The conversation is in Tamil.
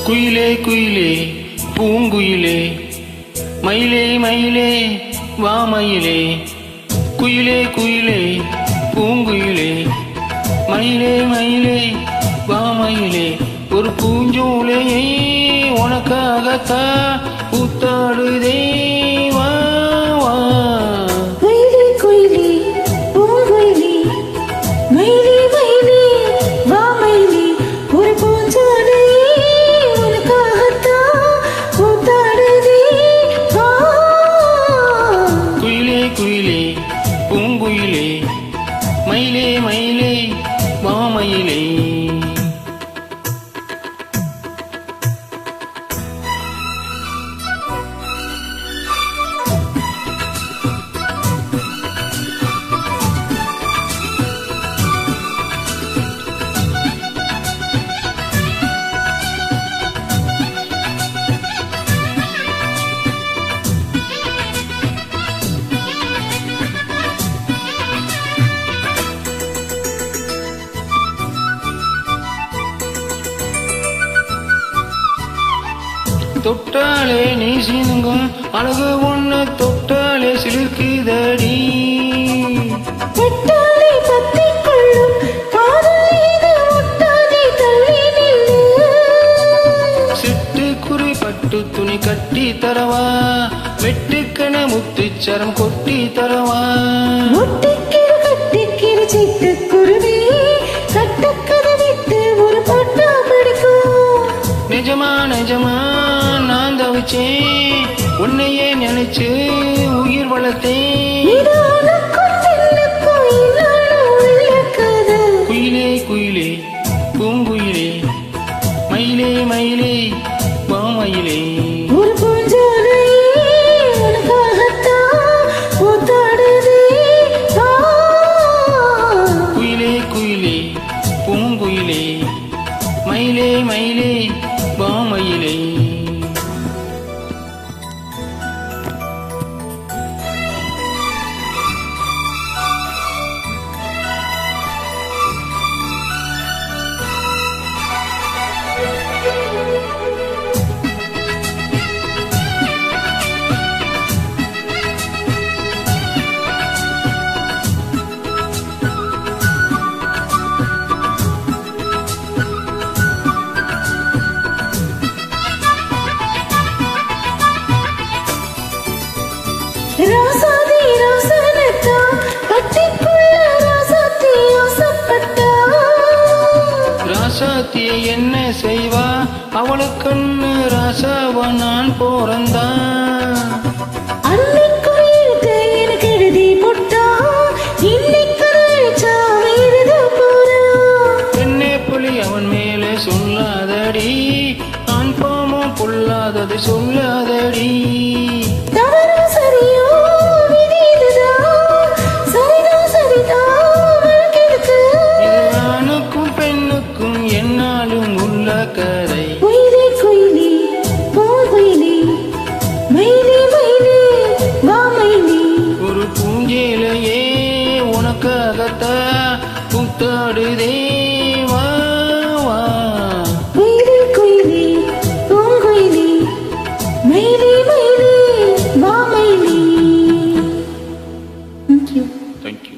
குயிலே குயிலே பூங்குயிலே மயிலே மயிலே வா மயிலே குயிலே குயிலே பூங்குயிலே மயிலே மயிலே வா மயிலே ஒரு பூஞ்சோலையை உனக்காகத்தான் கூத்தாடுதே வா வா குயிலே குயிலே பூங்குயிலே மயிலே மயிலே வா மயிலே ஒரு பூஞ்சோலை குயிலே பூங்குயிலே மயிலே மயிலே வா மயிலே தொட்டாலே நீ சீனுங்கும் அழகு ஒண்ணு தொட்டாலே சிலிர்க்குதடி தொட்டாலே பத்திக் கொள்ளும் காதல் இது ஒட்டாதே தள்ளி நில்லு சிட்டுக்குருவி பட்டு துணி கட்டி தரவா வெட்டுக்கண முத்துச்சரம் கொட்டி தரவா முட்டிக்கிறு கட்டிக்கிறு சிட்டுக்குருவி கட்டக்கதை விட்டு ஒரு பாட்டா படிக்கும் நிஜமா நிஜமா நான் தவிச்சேன் உன்னையே நினைச்சு உயிர் வளர்த்தேன் குயிலே குயிலே பூங்குயிலே மயிலே மயிலே வா மயிலே ஒரு பூஞ்சோலை உனக்காகத்தான் பூத்தாடுதே வா. குயிலே குயிலே பூங்குயிலே மயிலே மயிலே வா மயிலே ராசாதி ராசனத்தா கட்டிக்குள்ள ராசாத்தி ஆசைப்பட்டா ராசாத்திய என்ன செய்வா அவளுக்குன்னு ராசாவ நான் போறந்தான் அன்னைக்குரியது எனக்கு எழுதி போட்டா இன்னைக்கு எழுத போறா என்னே புலி அவன் மேலே சொல்லாதடி நான் பாமம் பொல்லாதது சொல்லாதடி தவறா சரியோ விதி இதுதான் சரிதான் சரிதான் வழக்கெடுக்கு இது ஆணுக்கும் பெண்ணுக்கும் என்னாலும் உள்ள கரை குயிலே குயிலே பூங்குயிலே மயிலே மயிலே வா மயிலே ஒரு பூஞ்சேலையே உனக்காகத்தான் கூத்தாடுதே வா வா குயிலே குயிலே பூங்குயிலே மயிலே மயிலே வா மயிலே. Thank you. தேங்க்யூ